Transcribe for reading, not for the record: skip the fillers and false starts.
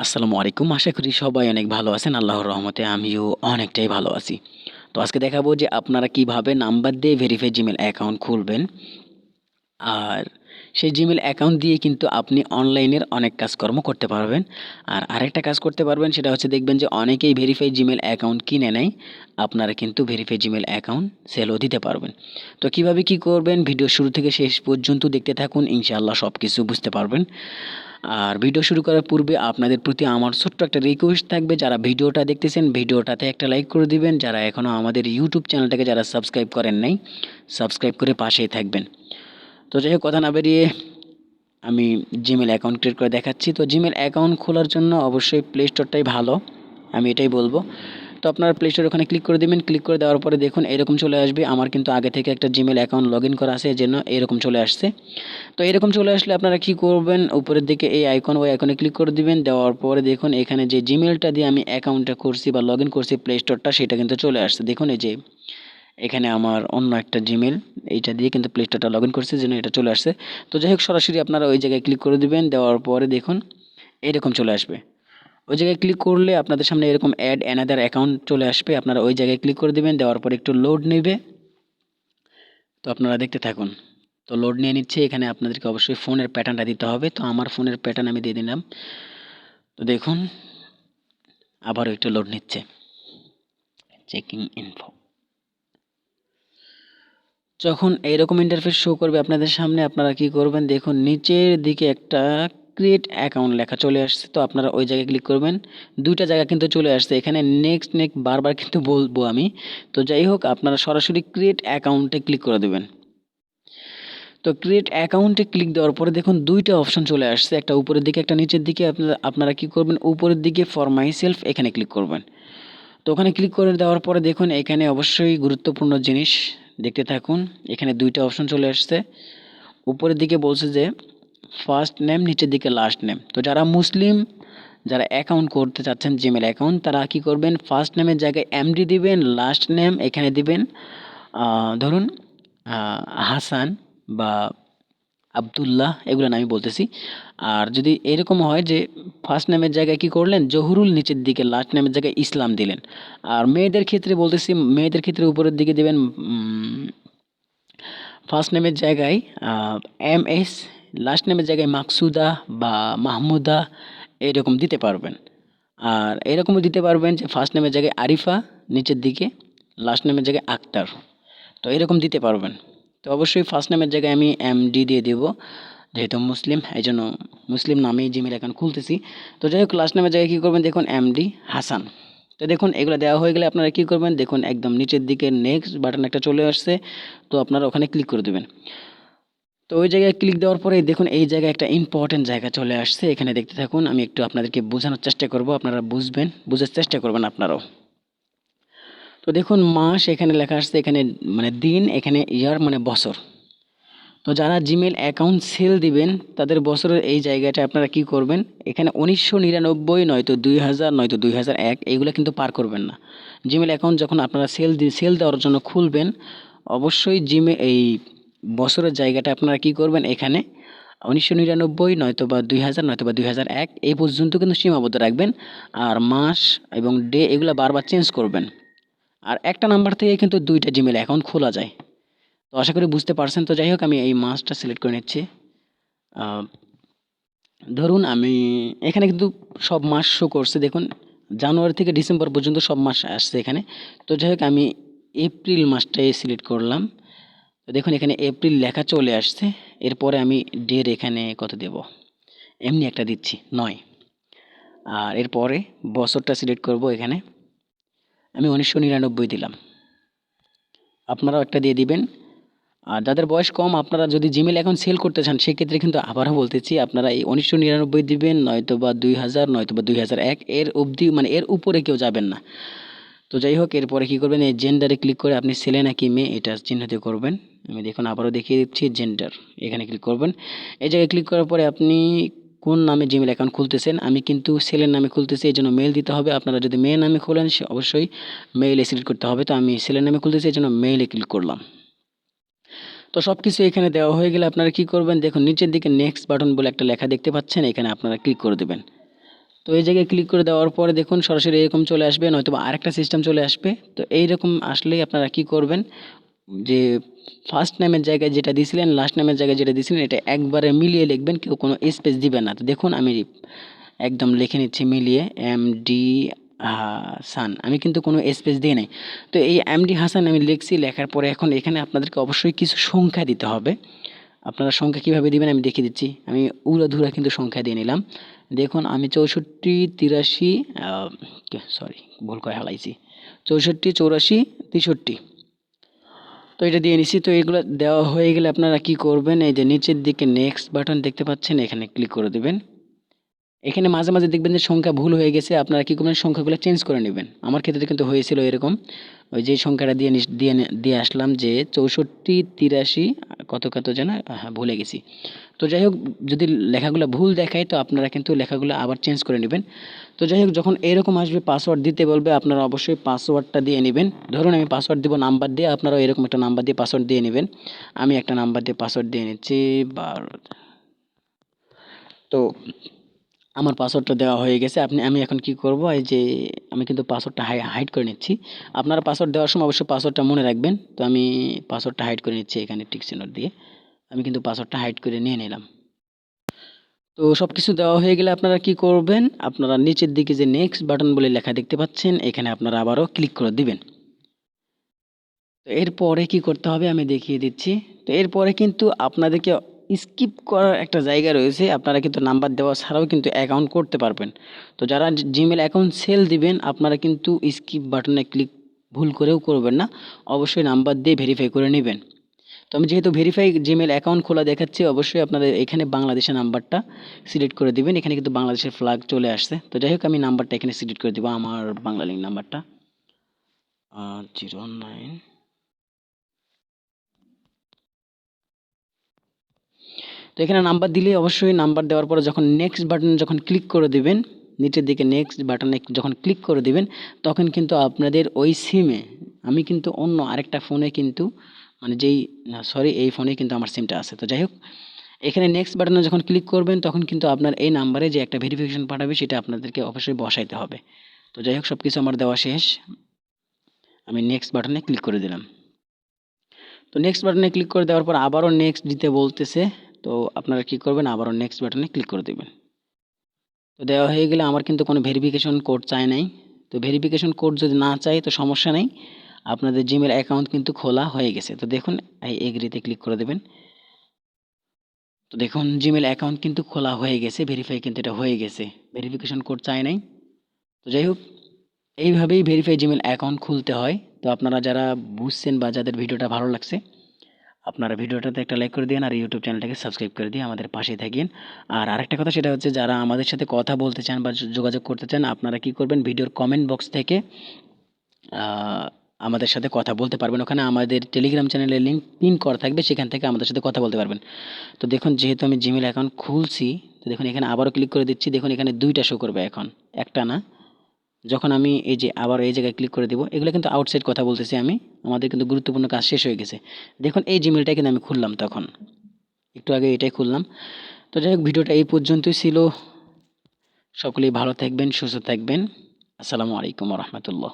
আসসালামু আলাইকুম। আশা করি সবাই অনেক ভালো আছেন। আল্লাহর রহমতে আমিও অনেকটাই ভালো আছি। তো আজকে দেখাবো যে আপনারা কিভাবে নাম্বার দিয়ে ভেরিফাই জিমেইল অ্যাকাউন্ট খুলবেন। আর সেই জিমেইল অ্যাকাউন্ট দিয়ে কিন্তু আপনি অনলাইনের অনেক কাজকর্ম করতে পারবেন। আর আরেকটা কাজ করতে পারবেন সেটা হচ্ছে দেখবেন যে অনেকেই ভেরিফাই জিমেইল অ্যাকাউন্ট কিনে নেয়। আপনারা কিন্তু ভেরিফাই জিমেইল অ্যাকাউন্ট সেলও দিতে পারবেন। তো কিভাবে কি করবেন ভিডিও শুরু থেকে শেষ পর্যন্ত দেখতে থাকুন। ইনশাআল্লাহ সবকিছু বুঝতে পারবেন। আর ভিডিও শুরু করার পূর্বে আপনাদের প্রতি আমার ছোট্ট একটা রিকোয়েস্ট থাকবে, যারা ভিডিওটা দেখতেছেন ভিডিওটাতে একটা লাইক করে দিবেন। যারা এখনও আমাদের ইউটিউব চ্যানেলটাকে যারা সাবস্ক্রাইব করেন নাই, সাবস্ক্রাইব করে পাশেই থাকবেন। তো যাই হোক কথা না বেরিয়ে আমি জিমেল অ্যাকাউন্ট ক্রিয়েট করে দেখাচ্ছি। তো জিমেল অ্যাকাউন্ট খোলার জন্য অবশ্যই প্লে স্টোরটাই ভালো, আমি এটাই বলবো। তো আপনারা প্লে স্টোর ওখানে ক্লিক করে দেবেন। ক্লিক করে দেওয়ার পরে দেখুন এরকম চলে আসবে। আমার কিন্তু আগে থেকে একটা জিমেল অ্যাকাউন্ট লগ ইন করা আছে, এজন্য এরকম চলে আসছে। তো এরকম চলে আসলে আপনারা কি করবেন, উপরের দিকে এই আইকন ওই আইকনে ক্লিক করে দিবেন। দেওয়ার পরে দেখুন এখানে যে জিমেলটা দিয়ে আমি অ্যাকাউন্টটা করছি বা লগ ইন করছি প্লে স্টোরটা, সেটা কিন্তু চলে আসছে। দেখুন এই যে এখানে আমার অন্য একটা জিমেল, এইটা দিয়ে কিন্তু প্লে স্টোরটা লগ ইন করছি, যেন এটা চলে আসছে। তো যাই হোক সরাসরি আপনারা ওই জায়গায় ক্লিক করে দিবেন। দেওয়ার পরে দেখুন এরকম চলে আসবে। ওই জায়গায় ক্লিক করলে আপনাদের সামনে এরকম অ্যাড অ্যানাদার অ্যাকাউন্ট চলে আসবে। আপনারা ওই জায়গায় ক্লিক করে দিবেন। দেওয়ার পরে একটু লোড নেবে। তো আপনারা দেখতে থাকুন। তো লোড নিয়ে নিচ্ছে। এখানে আপনাদেরকে অবশ্যই ফোনের প্যাটার্নটা দিতে হবে। তো আমার ফোনের প্যাটার্ন আমি দিয়ে দিলাম। তো দেখুন আবারও একটু লোড নিচ্ছে। Checking info. যখন এইরকম ইন্টারফেস শো করবে আপনাদের সামনে, আপনারা কি করবেন দেখুন নিচের দিকে একটা ক্রিয়েট অ্যাকাউন্ট লেখা চলে আসছে। তো আপনারা ওই জায়গায় ক্লিক করবেন। দুইটা জায়গা কিন্তু চলে আসছে এখানে, নেক্সট নেক্সট বারবার কিন্তু বলবো আমি। তো যাই হোক আপনারা সরাসরি ক্রিয়েট অ্যাকাউন্টে ক্লিক করে দেবেন। তো ক্রিয়েট অ্যাকাউন্টে ক্লিক দেওয়ার পরে দেখুন দুইটা অপশন চলে আসছে, একটা উপরের দিকে একটা নিচের দিকে। আপনারা কি করবেন উপরের দিকে ফর মাই সেলফ এখানে ক্লিক করবেন। তো ওখানে ক্লিক করে দেওয়ার পরে দেখুন এখানে অবশ্যই গুরুত্বপূর্ণ জিনিস দেখতে থাকুন। এখানে দুইটা অপশন চলে আসছে। উপরের দিকে বলছে যে ফার্স্ট নেম, নিচের দিকে লাস্ট নেম। তো যারা মুসলিম, যারা অ্যাকাউন্ট করতে চাচ্ছেন জিমেল অ্যাকাউন্ট, তারা কি করবেন ফার্স্ট নেমের জায়গায় এমডি দিবেন, লাস্ট নেম এখানে দিবেন ধরুন হাসান বা আব্দুল্লাহ, এগুলো আমি বলতেছি। আর যদি এরকম হয় যে ফার্স্ট নেমের জায়গায় কি করলেন জহুরুল, নিচের দিকে লাস্ট নেমের জায়গায় ইসলাম দিলেন। আর মেয়েদের ক্ষেত্রে বলতেছি, মেয়েদের ক্ষেত্রে উপরের দিকে দেবেন ফার্স্ট নেমের জায়গায় এম এস, লাস্ট নেমের জায়গায় মাকসুদা বা মাহমুদা, এরকম দিতে পারবেন। আর এরকমও দিতে পারবেন যে ফার্স্ট নেমের জায়গায় আরিফা, নিচের দিকে লাস্ট নেমের জায়গায় আক্তার। তো এরকম দিতে পারবেন। তো অবশ্যই ফার্স্ট নেমের জায়গায় আমি এমডি দিয়ে দেবো, যেহেতু মুসলিম এই জন্য মুসলিম নামেই জিমেল অ্যাকাউন্ট খুলতেছি। তো যাই হোক লাস্ট নেমের জায়গায় কী করবেন দেখুন এমডি হাসান। তো দেখুন এগুলো দেওয়া হয়ে গেলে আপনারা কী করবেন দেখুন একদম নিচের দিকে নেক্সট বাটন একটা চলে আসছে। তো আপনারা ওখানে ক্লিক করে দেবেন। তো ওই জায়গায় ক্লিক দেওয়ার পরে দেখুন এই জায়গায় একটা ইম্পর্টেন্ট জায়গা চলে আসছে, এখানে দেখতে থাকুন। আমি একটু আপনাদেরকে বোঝানোর চেষ্টা করব, আপনারা বুঝবেন, বুঝার চেষ্টা করবেন আপনারাও। তো দেখুন মাস এখানে লেখা আসছে, এখানে মানে দিন, এখানে ইয়ার মানে বছর। তো যারা জিমেল অ্যাকাউন্ট সেল দিবেন তাদের বছরের এই জায়গাটা আপনারা কি করবেন এখানে 1999 নয়তো 2000 নয়তো 2001 এইগুলো কিন্তু পার করবেন না। জিমেল অ্যাকাউন্ট যখন আপনারা সেল দেওয়ার জন্য খুলবেন, অবশ্যই এই বছরের জায়গাটা আপনারা কি করবেন এখানে 1999 নয়তো বা 2000 নয়তো বা 2001 এই পর্যন্ত কিন্তু সীমাবদ্ধ রাখবেন। আর মাস এবং ডে এগুলো বারবার চেঞ্জ করবেন। আর একটা নাম্বার থেকে কিন্তু দুইটা জিমেল অ্যাকাউন্ট খোলা যায়। তো আশা করি বুঝতে পারছেন। তো যাই হোক আমি এই মাসটা সিলেক্ট করে নিচ্ছি। আহ, ধরুন আমি এখানে কিন্তু সব মাস শো করছে দেখুন, জানুয়ারি থেকে ডিসেম্বর পর্যন্ত সব মাস আসছে এখানে। তো যাই হোক আমি এপ্রিল মাসটাই সিলেক্ট করলাম। তো দেখুন এখানে এপ্রিল লেখা চলে আসছে। এরপরে আমি ডের এখানে কত দেব, এমনি একটা দিচ্ছি 9। আর এরপরে বছরটা সিলেক্ট করব, এখানে আমি 1999 দিলাম। আপনারাও একটা দিয়ে দিবেন। আর যাদের বয়স কম, আপনারা যদি জিমেল অ্যাকাউন্ট সেল করতে চান সেক্ষেত্রে কিন্তু আবারও বলতেছি আপনারা এই 1999 দিবেন, নয়তো বা 2000 নয়তো বা 2001 এর অবধি, মানে এর উপরে কেউ যাবেন না। তো যাই হোক এরপরে কী করবেন এই জেন্ডারে ক্লিক করে আপনি ছেলে নাকি মেয়ে এটা চিহ্নিত করবেন। আমি দেখুন আবারও দেখিয়ে দিচ্ছি জেন্ডার, এখানে ক্লিক করবেন। এই জায়গায় ক্লিক করার পরে আপনি কোন নামে জিমেল অ্যাকাউন্ট খুলতেছেন, আমি কিন্তু ছেলের নামে খুলতেছি এই জন্য মেল দিতে হবে। আপনারা যদি মেয়ের নামে খোলেন অবশ্যই মেইলে সিলেক্ট করতে হবে। তো আমি ছেলের নামে খুলতেছি এই জন্য মেইলে ক্লিক করলাম। তো সব কিছু এখানে দেওয়া হয়ে গেলে আপনারা কি করবেন দেখুন নিচের দিকে নেক্সট বাটন বলে একটা লেখা দেখতে পাচ্ছেন, এখানে আপনারা ক্লিক করে দেবেন। তো এই জায়গায় ক্লিক করে দেওয়ার পরে দেখুন সরাসরি এরকম চলে আসবে, নয়তো আরেকটা সিস্টেম চলে আসবে। তো এইরকম আসলেই আপনারা কি করবেন, যে ফার্স্ট নেমের জায়গায় যেটা দিয়েছিলেন, লাস্ট নেমের জায়গায় যেটা দিয়েছিলেন, এটা একবারে মিলিয়ে লিখবেন, কেউ কোনো স্পেস দিবেন না। তো দেখুন আমি একদম লিখে নিচ্ছি মিলিয়ে, এমডি হাসান, আমি কিন্তু কোনো স্পেস দিয়ে নাই। তো এই এমডি হাসান আমি লিখছি, লেখার পরে এখন এখানে আপনাদেরকে অবশ্যই কিছু সংখ্যা দিতে হবে। আপনারা সংখ্যা কীভাবে দিবেন আমি দেখিয়ে দিচ্ছি। আমি উড়াধুরা কিন্তু সংখ্যা দিয়ে নিলাম। দেখুন আমি 64 83 সরি ভুল করে হালাইছি, 64 84 63। তো এটা দিয়ে নিছি। তো এগুলো দেওয়া হয়ে গেলে আপনারা কি করবেন, এই যে নিচের দিকে নেক্সট বাটন দেখতে পাচ্ছেন, এখানে ক্লিক করে দেবেন। এখানে মাঝে মাঝে দেখবেন যে সংখ্যা ভুল হয়ে গেছে, আপনারা কি করবেন, সংখ্যাগুলো চেঞ্জ করে নেবেন। আমার ক্ষেত্রে কিন্তু হয়েছিল এরকম, ওই যে সংখ্যাটা দিয়ে আসলাম যে 64 83 কত কত যেন, হ্যাঁ ভুলে গেছি। তো যাই হোক, যদি লেখাগুলো ভুল দেখায় তো আপনারা কিন্তু লেখাগুলো আবার চেঞ্জ করে নেবেন। তো যাই হোক, যখন এরকম আসবে পাসওয়ার্ড দিতে বলবে, আপনারা অবশ্যই পাসওয়ার্ডটা দিয়ে নেবেন। ধরুন আমি পাসওয়ার্ড দিব নাম্বার দিয়ে, আপনারাও এরকম একটা নাম্বার দিয়ে পাসওয়ার্ড দিয়ে নেবেন। আমি একটা নাম্বার দিয়ে পাসওয়ার্ড দিয়ে নিচ্ছি 12। তো আমার পাসওয়ার্ডটা দেওয়া হয়ে গেছে। আমি এখন কি করব, এই যে আমি কিন্তু পাসওয়ার্ডটা হাইড করে নিচ্ছি। আপনারা পাসওয়ার্ড দেওয়ার সময় অবশ্যই পাসওয়ার্ডটা মনে রাখবেন। তো আমি পাসওয়ার্ডটা হাইড করে নিচ্ছি এখানে টিক চিহ্ন দিয়ে। আমি কিন্তু পাসওয়ার্ডটা হাইড করে নিয়ে নিলাম। তো সব কিছু দেওয়া হয়ে গেলে আপনারা কি করবেন, আপনারা নিচের দিকে যে নেক্সট বাটন বলে লেখা দেখতে পাচ্ছেন, এখানে আপনারা আবারও ক্লিক করে দিবেন। তো এরপরে কি করতে হবে আমি দেখিয়ে দিচ্ছি। তো এরপরে কিন্তু আপনাদেরকে স্কিপ করার একটা জায়গা রয়েছে, আপনারা কিন্তু নাম্বার দেওয়া ছাড়াও কিন্তু অ্যাকাউন্ট করতে পারবেন। তো যারা জিমেল অ্যাকাউন্ট সেল দিবেন, আপনারা কিন্তু স্কিপ বাটনে ক্লিক ভুল করেও করবেন না, অবশ্যই নাম্বার দিয়ে ভেরিফাই করে নেবেন। তো আমি যেহেতু ভেরিফাই জিমেল অ্যাকাউন্ট খোলা দেখাচ্ছি, অবশ্যই আপনাদের এখানে বাংলাদেশের নাম্বারটা সিলেক্ট করে দিবেন। এখানে কিন্তু বাংলাদেশের ফ্ল্যাগ চলে আসছে। তো যাই হোক, আমি নাম্বারটা এখানে সিলেক্ট করে দেবো, আমার বাংলা লিঙ্ক নাম্বারটা 09। তো এখানে নাম্বার দিলেই, অবশ্যই নাম্বার দেওয়ার পরে যখন নেক্সট বাটনে যখন ক্লিক করে দিবেন, নিচের দিকে নেক্সট বাটনে যখন ক্লিক করে দিবেন, তখন কিন্তু আপনাদের ওই সিমে, আমি কিন্তু অন্য আরেকটা ফোনে কিন্তু মানে যেই না সরি এই ফোনে কিন্তু আমার সিমটা আছে। তো যাই হোক, এখানে নেক্সট বাটনে যখন ক্লিক করবেন, তখন কিন্তু আপনার এই নাম্বারে যে একটা ভেরিফিকেশন পাঠাবে, সেটা আপনাদেরকে অবশ্যই বসাইতে হবে। তো যাই হোক, সব কিছু আমার দেওয়া শেষ। আমি নেক্সট বাটনে ক্লিক করে দিলাম। তো নেক্সট বাটনে ক্লিক করে দেওয়ার পর আবারও নেক্সট দিতে বলতেছে। তো আপনারা কি করবেন, আবারও নেক্সট বাটনে ক্লিক করে দেবেন। তো দেওয়া হয়ে গেলে আমার কিন্তু কোনো ভেরিফিকেশন কোড চায় নাই। তো ভেরিফিকেশন কোড যদি না চায় তো সমস্যা নেই, আপনাদের জিমেল অ্যাকাউন্ট কিন্তু খোলা হয়ে গেছে। তো দেখুন এই এগ্রিতে ক্লিক করে দেবেন। তো দেখুন জিমেল অ্যাকাউন্ট কিন্তু খোলা হয়ে গেছে, ভেরিফাই কিন্তু এটা হয়ে গেছে, ভেরিফিকেশন কোড চায় নাই। তো যাই হোক, এইভাবেই ভেরিফাই জিমেল অ্যাকাউন্ট খুলতে হয়। তো আপনারা যারা বুঝছেন বা যাদের ভিডিওটা ভালো লাগছে, আপনারা ভিডিওটাতে একটা লাইক করে দিন, আর ইউটিউব চ্যানেলটাকে সাবস্ক্রাইব করে দিয়ে আমাদের পাশেই থাকেন। আর আরেকটা কথা, সেটা হচ্ছে যারা আমাদের সাথে কথা বলতে চান বা যোগাযোগ করতে চান, আপনারা কি করবেন, ভিডিওর কমেন্ট বক্স থেকে আমাদের সাথে কথা বলতে পারবেন। ওখানে আমাদের টেলিগ্রাম চ্যানেলের লিঙ্ক পিন করা থাকবে, সেখান থেকে আমাদের সাথে কথা বলতে পারবেন। তো দেখুন, যেহেতু আমি জিমেল অ্যাকাউন্ট খুলছি, তো দেখুন এখানে আবারও ক্লিক করে দিচ্ছি। দেখুন এখানে 2টা শো করবে এখন, একটা না। যখন আমি এই যে আবার এই জায়গায় ক্লিক করে দেবো, এগুলো কিন্তু আউটসাইড কথা বলতেছি আমি, আমাদের কিন্তু গুরুত্বপূর্ণ কাজ শেষ হয়ে গেছে। দেখুন এই জিমেলটা কিন্তু আমি খুললাম, তখন একটু আগে এটাই খুললাম। তো যাই হোক, ভিডিওটা এই পর্যন্তই ছিল। সকলেই ভালো থাকবেন, সুস্থ থাকবেন। আসসালামু আলাইকুম রহমতুল্লাহ।